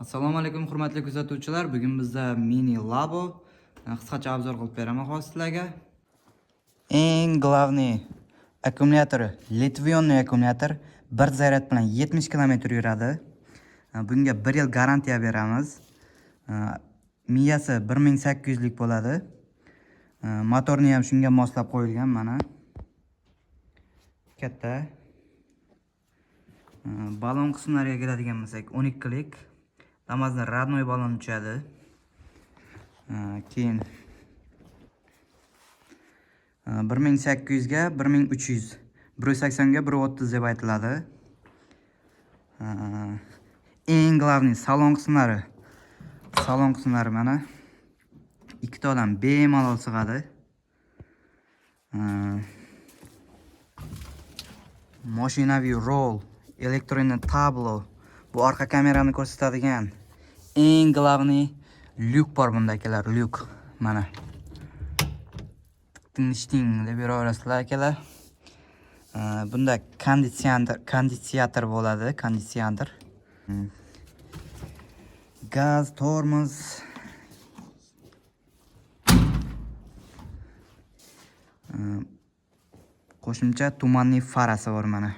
Assalomu alaykum hurmatli kuzatuvchilar. Bugun bizda mini labo qisqacha obzor qilib beraman hozir sizlarga. Eng главный akkumulyatori Litvion akkumulyator 1 zaryad bilan 70 km yuradi. Bunga 1 yil garantiya beramiz. Miyasi 1800 lik bo'ladi. Motorni ham shunga moslab qo'yilgan mana. Katta. Balon qismlariga keladigan bo'lsak 12 lik. Damazdan radnoy balon uchadi. Keyin 1800 ga 1300, 180 ga 130 deb aytiladi. Eng главный salon qismlari. Salon qismlari mana ikkita odam bemalol sig'adi. Mashinaviy roll, elektron tablo, bu orqa kamerani ko'rsatadigan eng главный lyuk bor bunda akalar, lyuk mana. Tinchting deb yuraverasizlar akalar. Bunda konditsioner bo'ladi, konditsioner. Gaz, tormoz. Qo'shimcha tumanli farasi bor mana.